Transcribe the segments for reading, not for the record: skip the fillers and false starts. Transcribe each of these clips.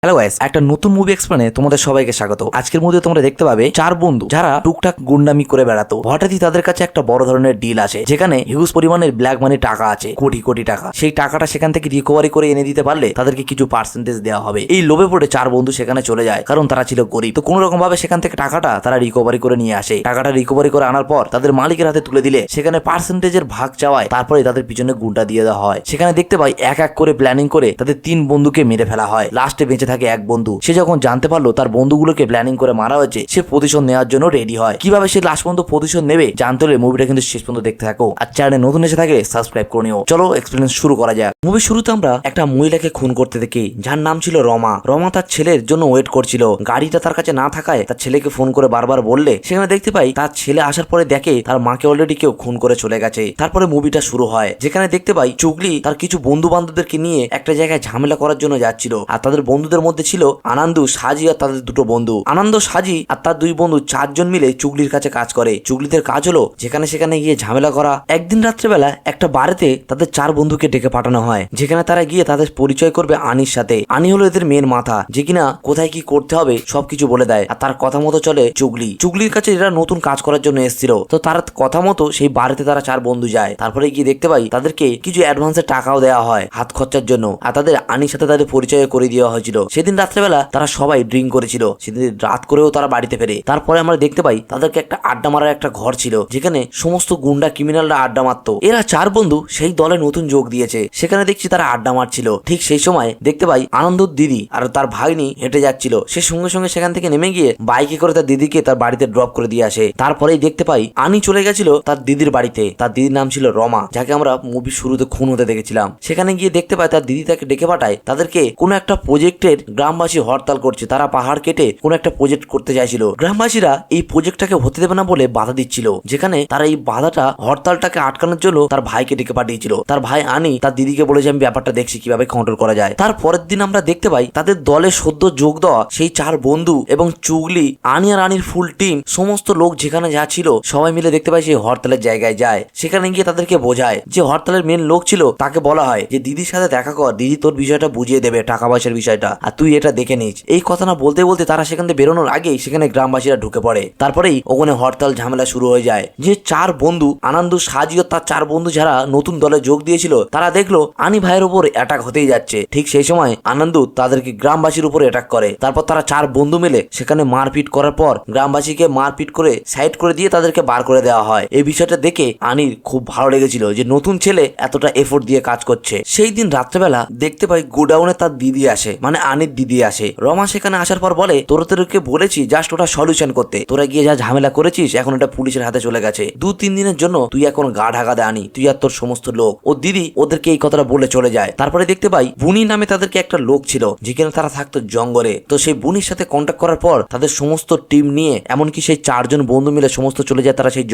Hello guys, একটা নতুন movie এক্সপ্লেনে তোমাদের সবাইকে স্বাগত। আজকের মধ্যে তোমরা দেখতে পাবে চার বন্ধু যারা টুকটাক গুন্ডামি করে বেড়াতো। হঠাৎই তাদের কাছে একটা বড় ধরনের ডিল আছে, যেখানে হিউজ পরিমাণের ব্ল্যাক মানি টাকা আছে, কোটি কোটি টাকা। সেই টাকাটা সেখান থেকে রিকভারি করে এনে দিতে পারলে তাদেরকে কিছু পার্সেন্টেজ দেওয়া হবে। এই লোভে পড়ে চার বন্ধু সেখানে চলে যায়, কারণ তারা ছিল গরিব। তো কোনো রকম ভাবে সেখান থেকে টাকাটা তারা রিকভারি করে নিয়ে আসে। টাকাটা রিকভারি করে আনার পর তাদের মালিকের হাতে তুলে দিলে সেখানে পার্সেন্টেজের ভাগ চাওয়ায় তারপরে তাদের পিছনে গুন্ডা দিয়ে দেওয়া হয়। সেখানে দেখতে পাই এক এক করে প্ল্যানিং করে তাদের তিন বন্ধুকে মেরে ফেলা হয়। লাস্টে বেঁচে থাকে এক বন্ধু। সে যখন জানতে পারলো তার বন্ধুগুলোকে প্ল্যানিং করে মারা হয়েছে, সে প্রতিশোধ নেওয়ার জন্য রেডি হয়। কিভাবে সে লাস্ট পর্যন্ত প্রতিশোধ নেবে জানতে হলে মুভিটা কিন্তু শেষ পর্যন্ত দেখতে থাকো। আর চ্যানেলে নতুন এসে থাকলে সাবস্ক্রাইব করে নিও। চলো এক্সপিরিয়েন্স শুরু করা যাক। মুভির শুরুতে আমরা একটা মহিলাকে খুন করতে দেখি, যার নাম ছিল রমা। রমা তার ছেলের জন্য ওয়েট করছিল। গাড়িটা তার কাছে না থাকায় তার ছেলেকে ফোন করে বারবার বললে সেখানে দেখতে পাই তার ছেলে আসার পরে দেখে তার মাকে অলরেডি কেউ খুন করে চলে গেছে। তারপরে মুভিটা শুরু হয়, যেখানে দেখতে পাই চুগলি তার কিছু বন্ধু বান্ধবদেরকে নিয়ে একটা জায়গায় ঝামেলা করার জন্য যাচ্ছিল। আর তাদের বন্ধুদের মধ্যে ছিল আনন্দু, সাজি আর তাদের দুটো বন্ধু। আনন্দ, সাজি আর তার দুই বন্ধু চারজন মিলে চুগলির কাছে কাজ করে। চুগলিদের কাজ হলো যেখানে সেখানে গিয়ে ঝামেলা করা। একদিন রাত্রেবেলা একটা বাড়িতে তাদের চার বন্ধুকে ডেকে পাঠানো হয়, যেখানে তারা গিয়ে তাদের পরিচয় করবে আনির সাথে। আনি হলো এদের মেন মাথা, যে কিনা কোথায় কি করতে হবে সবকিছু বলে দেয়। আর তার কথা মতো চলে চুগলি। চুগলির কাছে এরা নতুন কাজ করার জন্য এসেছিল, তো তার কথা মতো সেই বাড়িতে তারা চার বন্ধু যায়। তারপরে গিয়ে দেখতে পাই তাদেরকে কিছু অ্যাডভান্সের টাকাও দেওয়া হয় হাত খরচার জন্য। আর তাদের আনির সাথে তাদের পরিচয় করে দেওয়া হয়েছিল। সেদিন রাত্রেবেলা তারা সবাই ড্রিঙ্ক করেছিল। সেদিন রাত করেও তারা বাড়িতে ফেরে। তারপরে আমরা দেখতে পাই তাদেরকে একটা আড্ডা মারার একটা ঘর ছিল, যেখানে সমস্ত গুন্ডা ক্রিমিনালরা আড্ডা মারতো। এরা চার বন্ধু সেই দলে নতুন যোগ দিয়েছে। সেখানে দেখছি তারা আড্ডা মারছিল। ঠিক সেই সময় দেখতে পাই আনন্দর দিদি আর তার ভাগ্নি হেঁটে যাচ্ছিল। সে সঙ্গে সঙ্গে সেখান থেকে নেমে গিয়ে বাইকে করে তার দিদিকে তার বাড়িতে ড্রপ করে দিয়ে আসে। তারপরেই দেখতে পাই আনি চলে গেছিল তার দিদির বাড়িতে। তার দিদির নাম ছিল রমা, যাকে আমরা মুভির শুরুতে খুন হতে দেখেছিলাম। সেখানে গিয়ে দেখতে পাই তার দিদি তাকে ডেকে পাঠায় তাদেরকে কোনো একটা প্রজেক্টের গ্রামবাসী হরতাল করছে। তারা পাহাড় কেটে কোনো একটা প্রজেক্ট করতে চাইছিল। গ্রামবাসীরা এই প্রজেক্টটাকে হতে দেবে না বলে বাধা দিচ্ছিল, যেখানে তারা এই বাধাটা হরতালটাকে আটকানোর জন্য তার ভাইকে ডেকে পাঠিয়েছিল। তার ভাই আনি তার দিদিকে বলেছে আমি ব্যাপারটা দেখছি কিভাবে কন্ট্রোল করা যায়। তার পরের দিন আমরা দেখতে পাই তাদের দলে সদ্য যোগ দেওয়া সেই চার বন্ধু এবং চুগলি, আনি আর আনির ফুল টিম, সমস্ত লোক যেখানে যা ছিল সবাই মিলে দেখতে পাই সেই হরতালের জায়গায় যায়। সেখানে গিয়ে তাদেরকে বোঝায়, যে হরতালের মেন লোক ছিল তাকে বলা হয় যে দিদির সাথে দেখা কর, দিদি তোর বিষয়টা বুঝিয়ে দেবে, টাকা পয়সার বিষয়টা, আর তুই এটা দেখে নিস। এই কথা না বলতে বলতে তারা সেখান থেকে বেরোনোর আগেই সেখানে গ্রামবাসীরা ঢুকে পড়ে। তারপরেই ওখানে হরতাল ঝামেলা শুরু হয়ে যায়। যে চার বন্ধু আনন্দ, সাজি ও তার চার বন্ধু যারা নতুন দলে যোগ দিয়েছিল, তারা দেখলো আনি ভাইয়ের উপর অ্যাটাক হতেই যাচ্ছে। ঠিক সেই সময় আনন্দ তাদেরকে গ্রামবাসীর উপর অ্যাটাক করে। তারপর তারা চার বন্ধু মিলে সেখানে মারপিট করার পর গ্রামবাসীকে মারপিট করে সাইড করে দিয়ে তাদেরকে বার করে দেওয়া হয়। এই বিষয়টা দেখে আনির খুব ভালো লেগেছিল যে নতুন ছেলে এতটা এফোর্ট দিয়ে কাজ করছে। সেই দিন রাত্রেবেলা দেখতে পাই গোডাউনে তার দিদি আসে, মানে আনির দিদি আসে। রমা সেখানে আসার পর বলে তোদেরকে বলেছি জাস্ট ওটা সলিউশন করতে, তোরা গিয়ে যা ঝামেলা করেছিস এখন এটা পুলিশের হাতে চলে গেছে। 2-3 দিনের জন্য তুই এখন গা ঢাকা দে আনি, তুই আর তোর সমস্ত লোক। ও দিদি ওদেরকে এই কথাটা বলে চলে যায়। তারপরে দেখতে পাই বুনি নামে তাদেরকে একটা লোক ছিল, যেখানে তারা থাকতো জঙ্গলে। তো সেই বুনির সাথে কন্ট্যাক্ট করার পর তাদের সমস্ত টিম নিয়ে, এমনকি সেই চারজন বন্ধু মিলে সমস্ত চলে যায় তারা সেই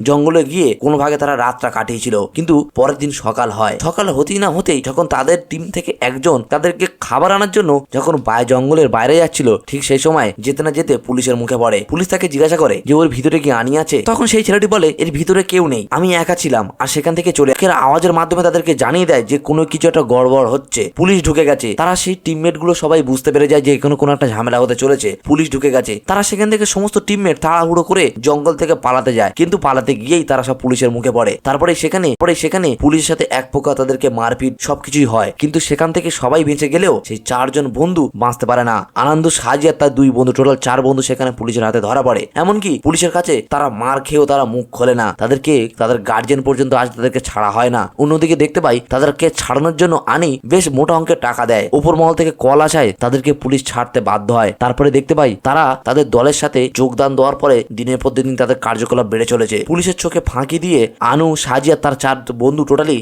জঙ্গলে গিয়ে কোনো ভাগে তারা রাতটা কাটিয়েছিল। কিন্তু পরের দিন সকাল হয়। সকাল হতেই না হতেই যখন তাদের টিম থেকে একজন তাদেরকে খাবার আনার জন্য যখন জঙ্গলের বাইরে যাচ্ছিল, ঠিক সেই সময় যেতে না যেতে পুলিশের মুখে পড়ে। পুলিশ তাকে জিজ্ঞাসা করে যে ওর ভিতরে কি আনি আছে। তখন সেই ছেলেটি বলে এর ভিতরে কেউ নেই, আমি একা ছিলাম। আর সেখান থেকে চলে আওয়াজের মাধ্যমে তাদেরকে জানিয়ে দেয় যে কোনো কিছু একটা গড়বড় হচ্ছে, পুলিশ ঢুকে গেছে। তারা সেই টিমমেট গুলো সবাই বুঝতে পেরে যায় যে এখানে কোনো একটা ঝামেলা হতে চলেছে, পুলিশ ঢুকে গেছে। তারা সেখান থেকে সমস্ত টিমমেট তাড়াহুড়ো করে জঙ্গল থেকে পালাতে যায়, কিন্তু পালাতে গিয়েই তারা সব পুলিশের মুখে পড়ে। তারপরে সেখানে পুলিশের সাথে এক প্রকার তাদেরকে মারপিট সবকিছুই হয়। কিন্তু সেখান থেকে সবাই বেঁচে গেলেও সেই চারজন বন্ধু বাঁচতে পারে না। আনন্দ, সাজি আর তার দুই বন্ধু, টোটাল চার বন্ধু সেখানে পুলিশের হাতে ধরা পড়ে। এমনকি পুলিশের কাছে তারা মার খেয়েও তারা মুখ খোলে না। তাদেরকে তাদের গার্জিয়ান পর্যন্ত আজ তাদেরকে ছাড়া হয় না। অন্যদিকে দেখতে পাই তাদেরকে ছাড়ানোর জন্য আনি বেশ মোটা অঙ্কের টাকা দেয়। উপর মহল থেকে কল আসায় তাদেরকে পুলিশ ছাড়তে বাধ্য হয়। তারপরে দেখতে পাই তারা তাদের দলের সাথে যোগদান দেওয়ার পরে দিনের পর দিন তাদের কার্যকলাপ বেড়ে চলেছে। পুলিশের চোখে ফাঁকি দিয়ে আনু, সাজি আর তার চার বন্ধু টোটালি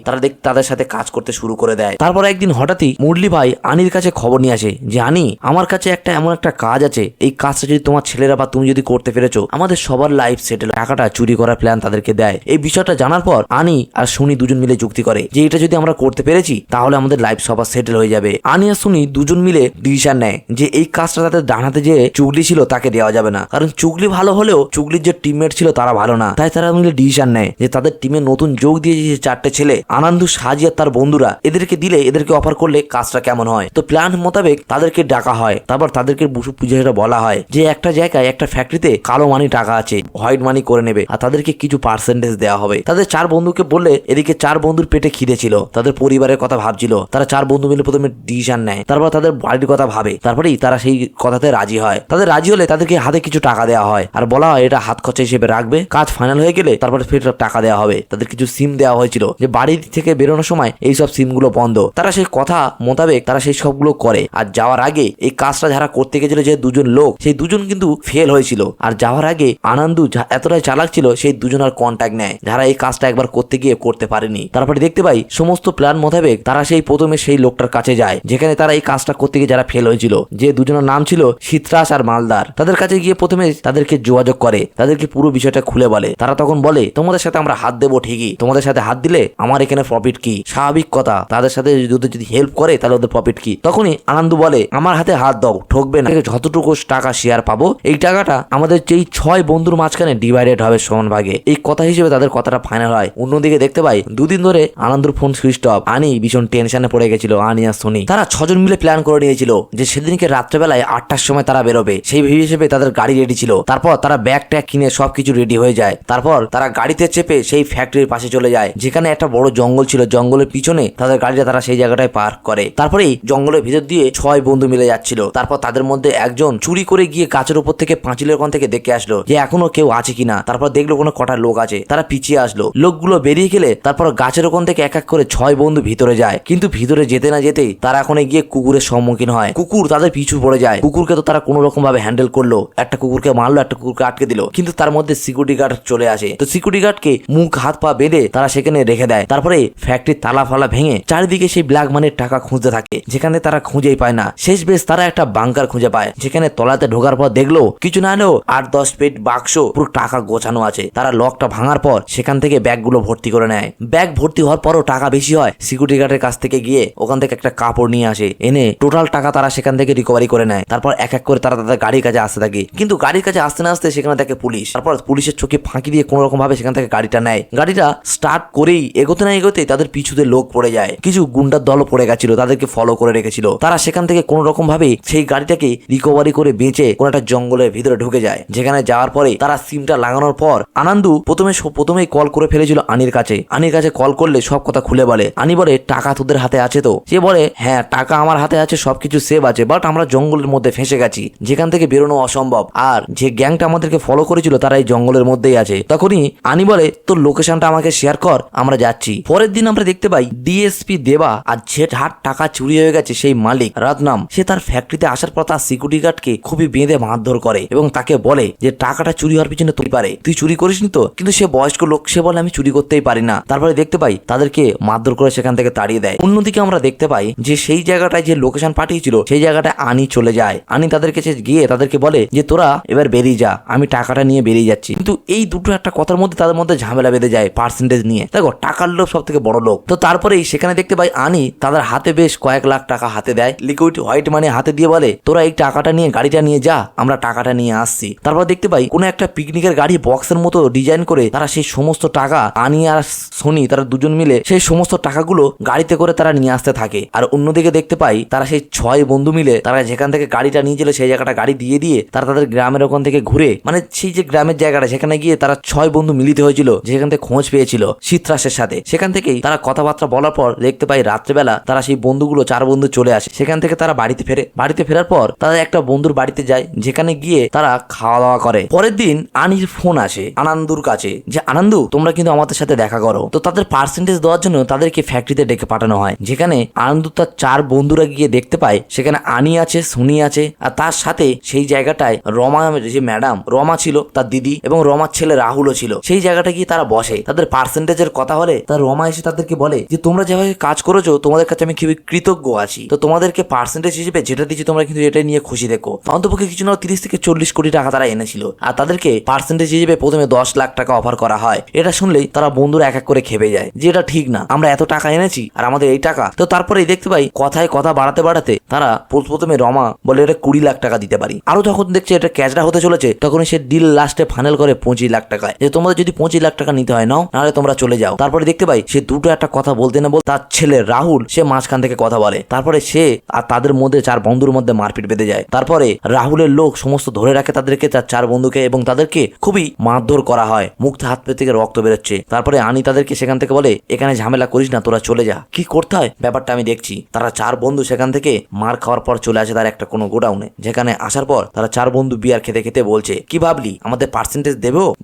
তাদের সাথে কাজ করতে শুরু করে দেয়। তারপর একদিন হঠাৎই মুরলি ভাই আনির কাছে খবর নিয়ে আসে যে আনি, আমার কাছে এমন একটা কাজ আছে, এই কাজটা যদি তোমার ছেলেরা বা তুমি যদি করতে পেরেছো আমাদের সবার লাইফ সেটেল। টাকাটা চুরি করার প্ল্যান তাদেরকে দেয়। এই বিষয়টা জানার পর আনি আর সুনি দুজন মিলে যুক্তি করে যে এটা যদি আমরা করতে পেরেছি তাহলে আমাদের লাইফ সবার সেটেল হয়ে যাবে। আনি আর সুনি দুজন মিলে ডিসিশন নেয় যে এই কাজটা তাদের ডানাতে যে চুগলি ছিল তাকে দেওয়া যাবে না, কারণ চুগলি ভালো হলেও চুগলির যে টিমমেট ছিল তারা ভালো না। তাই তারা মিলে ডিসিশন নেয় যে তাদের টিমে নতুন যোগ দিয়ে যে চারটে ছেলে আনন্দ, সাজি আর তার বন্ধুরা, এদেরকে দিলে, এদেরকে অফার করলে কাজটা কেমন হয়। তো প্ল্যান মোতাবেক মোতাবেক তাদেরকে ডাকা হয়। তারপর তাদেরকে বুঝে বলা হয় যে একটা জায়গায় একটা ফ্যাক্টরিতে কালো মানি টাকা আছে, হোয়াইট মানি করে নেবে আর তাদেরকে কিছু পার্সেন্টেজ দেওয়া হবে। তাদের 4 বন্ধুকে বললে এদিকে 4 বন্ধুর পেটে খিদে ছিল, তাদের পরিবারের কথা ভাবছিল। তারা 4 বন্ধু মিলে প্রথমে ডিসিশন নেয়, তারপর তাদের বাড়ির কথা ভাবে, তারপরেই তারা সেই কথাতে রাজি হয়। তাদের রাজি হলে তাদেরকে হাতে কিছু টাকা দেওয়া হয় আর বলা হয় এটা হাত খরচা হিসেবে রাখবে, কাজ ফাইনাল হয়ে গেলে তারপরে ফের টাকা দেওয়া হবে। তাদের কিছু সিম দেওয়া হয়েছিল যে বাড়ি থেকে বেরোনোর সময় এইসব সিম গুলো বন্ধ। তারা সেই কথা মোতাবেক তারা সেই সবগুলো করে। আর যাওয়ার আগে এই কাজটা যারা করতে গেছিল যে 2জন লোক, সেই 2জন কিন্তু ফেল হয়েছিল। আর যাওয়ার আগে আনন্দু এতটাই চালাক ছিল সেই 2জন আর কন্ট্যাক্ট নেয় যারা এই কাজটা একবার করতে গিয়ে করতে পারেনি। তারপরে দেখতে পাই সমস্ত প্ল্যান মোতাবেক তারা সেই প্রথমে সেই লোকটার কাছে যায় যেখানে তারা এই কাজটা করতে গিয়ে যারা ফেল হয়েছিল, যে 2জনের নাম ছিল সিত্রাস আর মালদার। তাদের কাছে গিয়ে প্রথমে তাদেরকে যোগাযোগ করে, তাদেরকে পুরো বিষয়টা খুলে বলে। তারা তখন বলে তোমাদের সাথে আমরা হাত দেবো ঠিকই, তোমাদের সাথে হাত দিলে আমার এখানে প্রফিট কি? স্বাভাবিক কথা, তাদের সাথে যদি হেল্প করে তাহলে ওদের প্রফিট কি? তখনই আনন্দ বলে আমার হাতে হাত দাও, ঠকবে না, যতটুকু টাকা শেয়ার পাবো এই টাকাটা আমাদের যেই 6 বন্ধুর মাঝখানে ডিভাইডেড হবে সমান ভাগে। এই কথা হিসেবে তাদের কথাটা ফাইনাল হয়। অন্যদিকে দেখতে পাই 2 দিন ধরে আনন্দর ফোন সুইচ অফ। আনি ভীষণ টেনশনে পড়ে গেছিল, আনি আর সোনি। তারা 6 জন মিলে প্ল্যান করে নিয়েছিল যে সেদিনকে রাত্রেবেলায় 8টার সময় তারা বেরোবে, সেই হিসেবে তাদের গাড়ি রেডি ছিল। তারপর তারা ব্যাগ ট্যাগ কিনে সবকিছু রেডি হয়ে যায়। তারপর তারা গাড়িতে চেপে সেই ফ্যাক্টরির পাশে চলে যায় যেখানে একটা বড় জঙ্গল ছিল। জঙ্গলের পিছনে তাদের গাড়িটা তারা সেই জায়গাটায় পার্ক করে। তারপরেই জঙ্গলের ভিতর দিয়ে 6 বন্ধু মিলে যাচ্ছিল। তারপর তাদের মধ্যে একজন চুরি করে গিয়ে গাছের উপর থেকে পাঁচিলের কোণ থেকে দেখে আসলো যে এখনো কেউ আছে কিনা। তারপর দেখলো কোনো কটা লোক আছে, তারা পিছিয়ে আসলো। লোকগুলো বেরিয়ে গেলে তারপর গাছের ওখান থেকে এক এক করে 6 বন্ধু ভিতরে যায়। কিন্তু ভিতরে যেতে না যেতেই তারা এখন গিয়ে কুকুরের সম্মুখীন হয়। কুকুর তাদের পিছু পড়ে যায়। কুকুরকে তো তারা কোনো রকম ভাবে হ্যান্ডেল করলো, একটা কুকুরকে মারলো, একটা কুকুরকে আটকে দিল। কিন্তু তার মধ্যে সিকিউরিটি গার্ড চলে আসে। তো সিকিউরিটি গার্ডকে মুখ হাত পা বেঁধে তারা সেখানে রেখে দেয়। তারপরে ফ্যাক্টরির তালা ফালা ভেঙে চারিদিকে সেই ব্ল্যাক মানির টাকা খুঁজতে থাকে, যেখানে তারা খুঁজেই পায় না। শেষ বেশ তারা একটা বাংকার খুঁজে পায়, যেখানে তলাতে ঢোকার পর দেখলো কিছু না হলেও 8-10 ফিট বাক্স পুরো টাকা গোছানো আছে। তারা লকটা ভাঙার পর সেখান থেকে ব্যাগগুলো ভর্তি করে নেয়। ব্যাগ ভর্তি হওয়ার পরও টাকা বেশি হয়। সিকিউরিটি গার্ডের কাছ থেকে গিয়ে ওখান থেকে একটা কাপড় নিয়ে আসে, এনে টোটাল টাকা তারা সেখান থেকে রিকভারি করে নেয়। তারপর এক এক করে তারা তাদের গাড়ির কাছে আসতে থাকে। কিন্তু গাড়ির কাছে আসতে না আসতে সেখানে থাকে পুলিশ। তারপর পুলিশের চোখে ফাঁকি দিয়ে কোন রকম ভাবে সেখান থেকে গাড়িটা নেয়। গাড়িটা স্টার্ট করেই এগোতে না এগোতেই তাদের পিছুতে লোক পড়ে যায়। কিছু গুন্ডার দলও পড়ে গেছিল, তাদেরকে ফলো করে রেখেছিল। তারা সেখান থেকে কোন রকম ভাবে সেই গাড়িটাকে রিকভারি করে বেঁচে কোন একটা জঙ্গলের ভিতরে ঢুকে যায়। যেখানে যাওয়ার পরে তারা সিমটা লাগানোর পর আনন্দু প্রথমেই কল করে ফেলেছিল আনির কাছে। আনির কাছে কল করলে সব কথা খুলে বলে। আনি বলে টাকা তোদের হাতে আছে তো? সে বলে হ্যাঁ টাকা আমার হাতে আছে, সবকিছু সেভ আছে, বাট আমরা জঙ্গলের মধ্যে ফেঁসে গেছি, যেখান থেকে বেরোনো অসম্ভব। আর যে গ্যাংটা আমাদেরকে ফলো করেছিল তারা এই জঙ্গলের মধ্যেই আছে। তখনই আনি বলে তোর লোকেশনটা আমাকে শেয়ার কর, আমরা যাচ্ছি। পরের দিন আমরা দেখতে পাই ডিএসপি দেবা আর যে হাট টাকা চুরি হয়ে গেছে সেই মালিক রত্নাম, সে তার ফ্যাক্টরিতে আসার পর তার সিকিউরিটি গার্ডকে খুবই বেঁধে মারধর করে এবং তাকে বলে যে টাকাটা চুরি হওয়ার পিছনে তুই পারে, তুই চুরি করিসনি তো? কিন্তু সে বয়স্ক লোক, সে বলে আমি চুরি করতেই পারি না। তারপরে দেখতে পাই তাদেরকে মারধর করে সেখান থেকে তাড়িয়ে দেয়। অন্যদিকে আমরা দেখতে পাই যে সেই জায়গাটায় যে লোকেশন পাঠিয়েছিল সেই জায়গাটায় আনি চলে যায়। আনি তাদের কাছে গিয়ে তাদেরকে বলে যে তোরা এবার বেরিয়ে যা, আমি টাকাটা নিয়ে বেরিয়ে যাচ্ছি। কিন্তু এই দুটো একটা কথার মধ্যে তাদের মধ্যে ঝামেলা বেঁধে যায় পার্সেন্টেজ নিয়ে। দেখো টাকার লোভ সব থেকে বড় লোক। তো তারপরেই সেখানে দেখতে পাই আনি তাদের হাতে বেশ কয়েক লাখ টাকা হাতে দেয়, লিকুইড হোয়াইট মানি হাতে দিয়ে বলে তোরা এই টাকাটা নিয়ে গাড়িটা নিয়ে যা, আমরা টাকাটা নিয়ে আসছি। তারপর দেখতে পাই কোনো একটা পিকনিকের গাড়ি বক্সের মতো ডিজাইন করে তারা সেই সমস্ত টাকা আনি আর সোনি তারা 2জন মিলে সেই সমস্ত টাকাগুলো গাড়িতে করে তারা নিয়ে আসতে থাকে। আর অন্যদিকে দেখতে পাই তারা সেই 6 বন্ধু মিলে তারা যেখান থেকে গাড়িটা নিয়েছিল সেই জায়গাটা গাড়ি দিয়ে তারা তাদের গ্রামের ওখান থেকে ঘুরে, মানে সেই যে গ্রামের জায়গাটা সেখানে গিয়ে তারা 6 বন্ধু মিলিত হয়েছিল, যেখান থেকে খোঁজ পেয়েছিল সিত্রাসের সাথে। সেখান থেকেই তারা কথাবার্তা বলার পর দেখতে পাই রাত্রেবেলা তারা সেই বন্ধুগুলো 4 বন্ধু চলে আসে। সেখান থেকে তারা বাড়িতে ফেরে। বাড়িতে ফেরার পর তারা একটা বন্ধুর বাড়িতে যায়, যেখানে গিয়ে তারা খাওয়া দাওয়া করে। পরের দিন আনির ফোন আসে আনন্দুর কাছে যে আনন্দু তোমরা কিন্তু আমাদের সাথে দেখা করো। তো তাদের পার্সেন্টেজ দেওয়ার জন্য তাদেরকে ফ্যাক্টরিতে ডেকে পাঠানো হয়, যেখানে আনন্দু তার 4 বন্ধুরা গিয়ে দেখতে পায় সেখানে আনি আছে, সোনি আছে, আর তার সাথে সেই জায়গাটায় রমা, যে ম্যাডাম রমা ছিল তার দিদি, এবং রমার ছেলে রাহুলও ছিল। সেই জায়গাটা গিয়ে তারা বসে। তাদের পার্সেন্টেজের কথা হলে তার রমা এসে তাদেরকে বলে যে তোমরা যেভাবে কাজ করেছো তোমাদের কাছে আমি খুবই কৃতজ্ঞ আছি। তো তোমাদেরকে পার্সেন্টেজ হিসেবে যেটা দিচ্ছি তোমরা কিন্তু এটা নিয়ে খুশি দেখো। অন্তপক্ষে কিছু না 30 থেকে 40 কোটি টাকা তারা এনেছিল, আর তাদেরকে পার্সেন্টেজ হিসেবে প্রথমে 10 লাখ টাকা অফার করা হয়। এটা শুনলেই তারা বন্ধুরা এক এক করে খেপে যায় যে এটা ঠিক না, আমরা এত টাকা এনেছি আর আমাদের এই টাকা। তো তারপরেই দেখতে পাই কথায় কথা বাড়াতে তারা প্রথমে রমা বলে এটা 20 লাখ টাকা দিতে পারি। আরো যখন দেখছে এটা ক্যাচটা হতে চলেছে তখন সে ডিল লাস্টে ফাইনাল করে 25 লাখ টাকায়, যে তোমাদের যদি 25 লাখ টাকা নিতে হয় নাও, নাহলে তোমরা চলে যাও। তারপরে দেখতে পাই সে দুটো একটা কথা বলতে না বল তার ছেলে রাহুল সে মাঝখান থেকে কথা বলে। তারপরে সে আর আর তাদের মধ্যে 4 বন্ধুর মধ্যে মারপিট বেঁধে যায়। তারপরে রাহুলের লোক সমস্ত ধরে রাখে তাদেরকে, তার 4 বন্ধুকে, এবং তাদেরকে খুবই মারধর করা হয়। মুখ হাত পা থেকে রক্ত বেরোচ্ছে। তারপরে আনি তাদেরকে সেখান থেকে বলে, এখানে ঝামেলা করিস না, তোরা চলে যা। কি করতে হয় ব্যাপারটা আমি দেখছি। তারা 4 বন্ধু সেখান থেকে মার খাওয়ার পর চলে আসে তার একটা কোনো গোডাউনে। যেখানে আসার পর তারা 4 বন্ধু বিয়ার খেতে খেতে বলছে, কি ভাবলি আমাদের পার্সেন্টেজ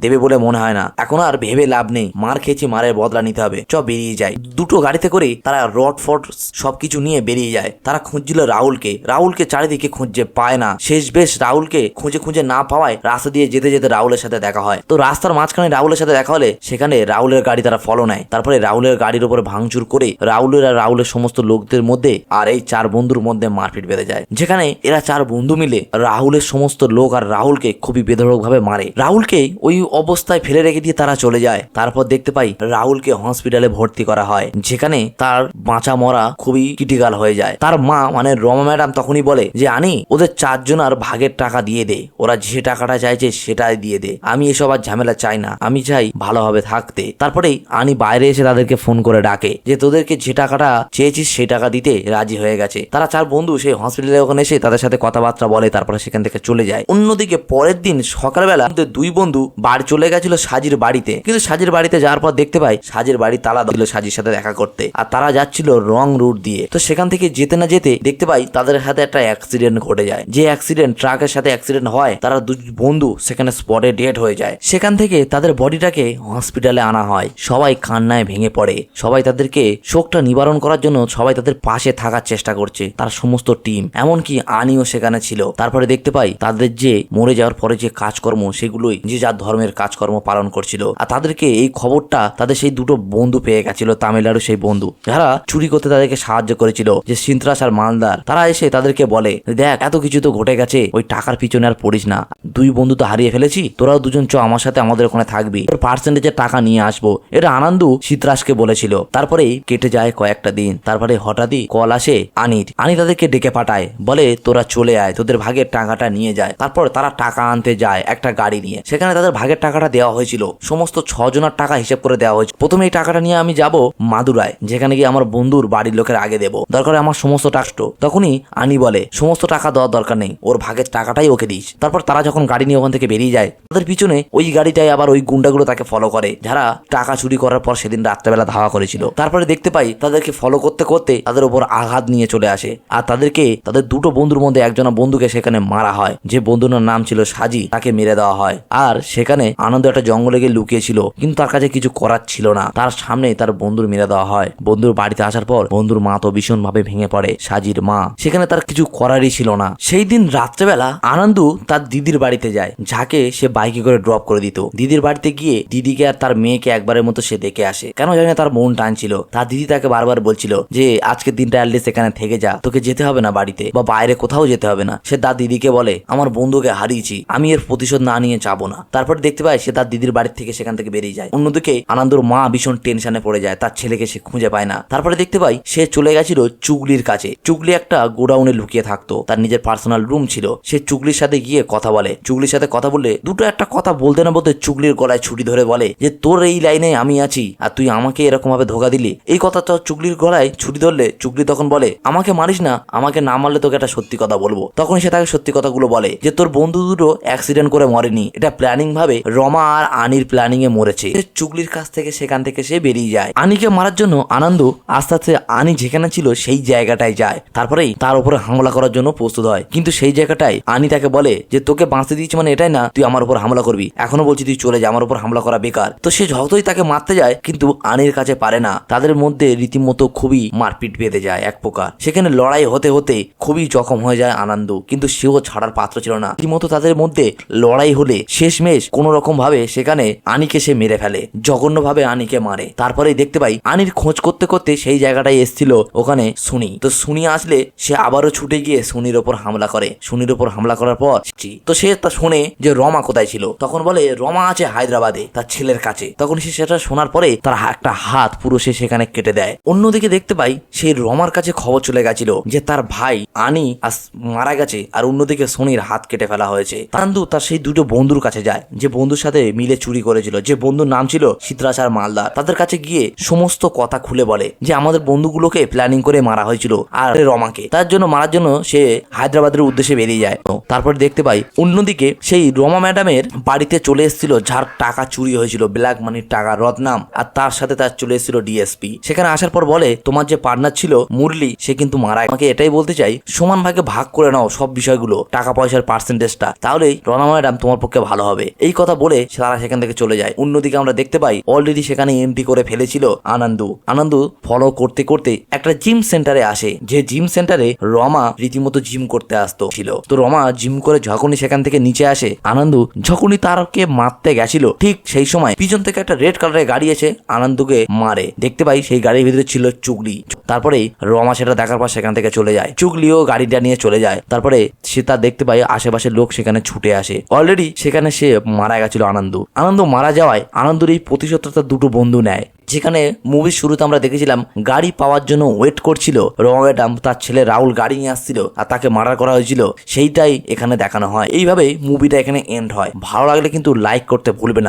দেবে বলে মনে হয় না, এখন আর ভেবে লাভ নেই, মার খেয়েছি, মারের বদলা নিতে হবে, চ বেরিয়ে যায়। দুটো গাড়িতে করে তারা রড ফড সবকিছু নিয়ে বেরিয়ে যায়। তারা খুঁজছিল রাহুলকে চারিদিকে খুঁজে পায় না। শেষ বেশ রাহুলকে খুঁজে না পাওয়ায় রাস্তা দিয়ে যেতে যেতে রাহুলের সাথে দেখা হয়। তো রাস্তার মাঝখানে রাহুলের সাথে দেখা হলে সেখানে রাহুলের গাড়ি তারা ফলো নেয়। তারপরে রাহুলের গাড়ির উপর ভাঙচুর করে রাহুলের সমস্ত লোকদের মধ্যে আর এই 4 বন্ধুর মধ্যে মারপিট বেঁধে যায়। যেখানে এরা 4 বন্ধু মিলে রাহুলের সমস্ত লোক আর রাহুলকে খুবই বেধড়ক ভাবে মারে। রাহুলকে ওই অবস্থায় ফেলে রেখে দিয়ে তারা চলে যায়। তারপর দেখতে পাই রাহুলকে হসপিটালে ভর্তি করা হয়, যেখানে তার বাঁচা মরা খুবই ক্রিটিক্যাল হয়ে যায়। তার মা মানে রমা ম্যাডাম তখনই বলে যে আনি ওদের 4 জনের ভাগের টাকা দিয়ে দে, ওরা যে টাকাটা চাইছে সেটাই দিয়ে দে, আমি এসব আর ঝামেলা চাই না, আমি চাই ভালোভাবে থাকতে। তারপরেই আনি বাইরে এসে তাদেরকে ফোন করে ডাকে যে তোদেরকে যে টাকাটা চেয়েছিস সেই টাকা দিতে রাজি হয়ে গেছে। তারা 4 বন্ধু সেই হসপিটালে ওখানে এসে তাদের সাথে কথাবার্তা বলে, তারপরে সেখান থেকে চলে যায়। অন্যদিকে পরের দিন সকালবেলা 2 বন্ধু বাড়ি চলে গেছিল সাজির বাড়িতে, কিন্তু সাজির বাড়িতে যাওয়ার পর দেখতে পাই সাজির বাড়ি তালা দিল সাজির সাথে দেখা করতে, আর তারা যাচ্ছিল রং রুট দিয়ে। তো সেখান থেকে যেতে না যেতে দেখতে পাই তাদের সাথে একটা অ্যাক্সিডেন্ট ঘটে যায়। যে অ্যাক্সিডেন্ট ট্রাকের সাথে অ্যাক্সিডেন্ট হয়, তারা 2 বন্ধু সেখানে স্পটে ডেড হয়ে যায়। সেখান থেকে তাদের বডিটাকে হসপিটালে আনা হয়। সবাই কান্নায় ভেঙে পড়ে। সবাই তাদেরকে শোকটা নিবারণ করার জন্য সবাই তাদের পাশে থাকার চেষ্টা করছে, তার সমস্ত টিম, এমনকি আনিও সেখানে ছিল। তারপরে দেখতে পাই তাদের যে মরে যাওয়ার পরে যে কাজকর্ম সেগুলোই যে যার ধর্মের কাজকর্ম পালন করছিল। আর তাদেরকে এই খবরটা তাদের সেই 2 বন্ধু পেয়ে গেছিল, তামিলনাড়ু সেই বন্ধু যারা চুরি করতে তাদেরকে সাহায্য করেছিল, যে সিন্ত্রাস আর মালদার। তারা এসে তাদেরকে বলে, দেখ এত কিছু তো ঘটে গেছে, ওই টাকার পিছনে আর পড়িস না, 2 বন্ধু তো হারিয়ে ফেলেছি, তোরাও 2 জন চ আমার সাথে, আমাদের ওখানে থাকবি, তোর পার্সেন্টেজের টাকা নিয়ে আসবো। এটা আনন্দু সিত্রাসকে বলেছিল। তারপরেই কেটে যায় কয়েকটা দিন। তারপরে হঠাৎই কল আসে আনি তাদেরকে ডেকে পাঠায়, বলে তোরা চলে আয়, তোদের ভাগের টাকাটা নিয়ে যায়। তারপর তারা টাকা আনতে যায় একটা গাড়ি নিয়ে। সেখানে তাদের ভাগের টাকাটা দেওয়া হয়েছিল, সমস্ত 6 জনের টাকা হিসেব করে দেওয়া হয়েছে। প্রথমে এই টাকাটা নিয়ে আমি যাব মাদুরায়, যেখানে গিয়ে আমার বন্ধুর বাড়ির লোকের আগে দেবো, দরকার আমার সমস্ত টাকা। তখনই আনি বলে সমস্ত টাকা দেওয়ার দরকার নেই, ওর ভাগের টাকাটাই ওকে দিস। তারপর তারা যখন গাড়ি নিয়ে ওখান থেকে বেরিয়ে যায়, তাদের পিছনে ওই গাড়িটাই আবার ওই গুন্ডাগুলো তাকে ফলো করে, যারা টাকা চুরি করার পর সেদিন রাত্রেবেলা ধাওয়া করেছিল। তারপরে দেখতে পাই তাদেরকে ফলো করতে করতে তাদের উপর আঘাত নিয়ে চলে আসে, আর তাদেরকে তাদের 2 বন্ধুর মধ্যে একজনা বন্ধুকে সেখানে মারা হয়। যে বন্ধুর নাম ছিল সাজি, তাকে মেরে দেওয়া হয়। আর সেখানে আনন্দ একটা জঙ্গলে গিয়ে লুকিয়েছিল, কিন্তু তার কাছে কিছু করার ছিল না, তার সামনে তার বন্ধুর মেরে দেওয়া হয়। বন্ধুর বাড়িতে আসার পর বন্ধুর মা তো ভীষণ ভাবে ভেঙে পড়ে, সাজির মা। সেখানে তার কিছু করারই ছিল না। সেই দিন রাত্রেবেলা আনন্দু তার দিদির বাড়িতে যায়, যাকে সে বাইকে করে ড্রপ করে দিত। দিদির বাড়িতে গিয়ে দিদিকে আর তার মেয়েকে একবারের মতো সে দেখে আসে। কেন জানি না তার মন টানছিল। তার দিদি তাকে বারবার বলছিল যে আজকের দিনটা অ্যাটলিস্ট এখানে থেকে যা, তোকে যেতে হবে না বাড়িতে বা বাইরে কোথাও যেতে হবে না। সে তার দিদিকে বলে, আমার বন্ধুকে হারিয়েছি, আমি এর প্রতিশোধ না নিয়ে যাবো না। তারপর দেখতে পায় সে তার দিদির বাড়ির থেকে সেখান থেকে বেরিয়ে যায়। অন্যদিকে আনন্দর মা ভীষণ টেনশনে পড়ে যায়, তার ছেলেকে সে খুঁজে পায় না। তারপরে দেখতে পাই সে চলে গেছিল চুগলির কাছে। চুগলি একটা গোডাউনে লুকিয়ে থাকতো, তার নিজের পার্সোনাল রুম ছিল। সে চুগলির সাথে গিয়ে কথা বলে। চুগলির সাথে কথা বললে একটা কথা বলতে না বলতে চুগলির গলায় ছুরি ধরে বলে যে তোর এই লাইনে আমি আছি আর তুই আমাকে এরকম ভাবে ধোকা দিলি। এই কথাটা চুগলির গলায় ছুরি ধরলে চুগলি তখন বলে, আমাকে মারিস না, আমাকে না মারলে তোকে একটা সত্যি কথা বলবো। তখন সে তাকে সত্যি কথাগুলো বলে যে তোর বন্ধু 2 অ্যাক্সিডেন্ট করে মরেনি, এটা প্ল্যানিং ভাবে রমা আর আনির প্ল্যানিং এ মরেছে। চুগলির কাছ থেকে সেখান থেকে সে বেরিয়ে যায়। আনিকে মারার জন্য আনন্দ আস্তে আস্তে আনি যেখানে ছিল সেই জায়গাটায় যায়। তারপরেই তার উপরে হামলা করার জন্য প্রস্তুত হয়, কিন্তু সেই জায়গাটায় আনি তাকে বলে যে তোকে বাঁচতে দিয়েছি মানে এটাই না তুই আমার উপর হামলা করবি, এখনো বলছি তুই চলে যা, আমার উপর হামলা করা বেকার। তো সে যতই তাকে মারতে যায় কিন্তু আনির কাছে পারে না। তাদের মধ্যে রীতিমতো খুবই মারপিট বেঁধে যায় এক প্রকার। সেখানে লড়াই হতে হতে খুবই জখম হয়ে যায় আনন্দ, কিন্তু সেও ছাড়ার পাত্র ছিল না। রীতিমতো তাদের মধ্যে লড়াই হলে শেষমেশ কোন রকম ভাবে সেখানে আনিকে সে মেরে ফেলে, জঘন্য ভাবে আনিকে মারে। তারপরেই দেখতে পাই আনির খোঁজ করতে করতে সেই জায়গাটায় এসেছিল ওখানে সুনি। তো সুনি আসলে সে আবারও ছুটে গিয়ে সুনির ওপর হামলা করে। সুনির ওপর হামলা করার পর তো সে তা শুনে যে রমা কোথায় ছিল, তখন বলে রমা আছে হায়দ্রাবাদে তার ছেলের কাছে। তখন সে সেটা শোনার পরে তার একটা হাত পুরো সে সেখানে কেটে দেয়। অন্যদিকে দেখতে পাই সেই রমার কাছে খবর চলে গেছিল যে তার ভাই আনি মারা গেছে, আর অন্যদিকে সোনির হাত কেটে ফেলা হয়েছে। তান্দু তার সেই 2 বন্ধুর কাছে যায়, যে বন্ধুর সাথে মিলে চুরি করেছিল, যে বন্ধুর নাম ছিল সিত্রাস আর মালদার। তাদের কাছে গিয়ে সমস্ত কথা খুলে বলে যে আমাদের বন্ধুগুলোকে প্ল্যানিং করে মারা হয়েছিল, আর রমাকে। তার জন্য মারার জন্য সে হায়দ্রাবাদের উদ্দেশ্যে বেরিয়ে যায়। তারপর দেখতে পাই অন্যদিকে সেই রমা ম্যাডামের বাড়িতে চলে এসেছিল যার টাকা চুরি হয়েছিল, ব্ল্যাক মানির টাকা, রত্নাম, আর তার সাথে তার চলে এসেছিল ডিএসপি। সেখানে আসার পর বলে তোমার যে পার্টনার ছিল মুরলি সে কিন্তু মারা। আমাকে এটাই বলতে চাই সমান ভাগে ভাগ করে নাও সব বিষয়গুলো, টাকা পয়সার পার্সেন্টেজটা, তাহলেই রমা ম্যাডাম তোমার পক্ষে ভালো হবে। এই কথা বলে তারা সেখান থেকে চলে যায়। অন্যদিকে আমরা দেখতে পাই অলরেডি সেখানে এন্ট্রি করে ফেলেছিল আনন্দু ফলো করতে করতে একটা জিম সেন্টারে আসে, যে জিম সেন্টারে রমা রীতিমতো জিম করতে আসতো ছিল। তো রমা জিম করে যখনই সেখান থেকে নিচে আসে, আনন্দু যখনই তারকে মারতে গেছিল ঠিক সেই সময় পিছন থেকে একটা রেড কালারের গাড়ি এসে আনন্দকে মারে। দেখতে পাই সেই গাড়ির ভিতরে ছিল চুগলি। তারপরে রমা সেটা দেখার পর সেখান থেকে চলে যায়, চুগলিও গাড়িটা নিয়ে চলে যায়। তারপরে সে তার দেখতে পাই আশেপাশের লোক সেখানে ছুটে আসে। অলরেডি সেখানে সে মারা গেছিল আনন্দ মারা যাওয়ায় আনন্দর এই প্রতিশোধটা তার দুটো বন্ধু নেয়। যেখানে মুভির শুরুতে আমরা দেখেছিলাম গাড়ি পাওয়ার জন্য ওয়েট করছিল রমা ম্যাডাম, তার ছেলে রাহুল গাড়ি নিয়ে আসছিল আর তাকে মার্ডার করা হয়েছিল, সেইটাই এখানে দেখানো হয়। এইভাবেই মুভিটা এখানে এন্ড হয়। ভালো লাগলে কিন্তু লাইক করতে ভুলবে না।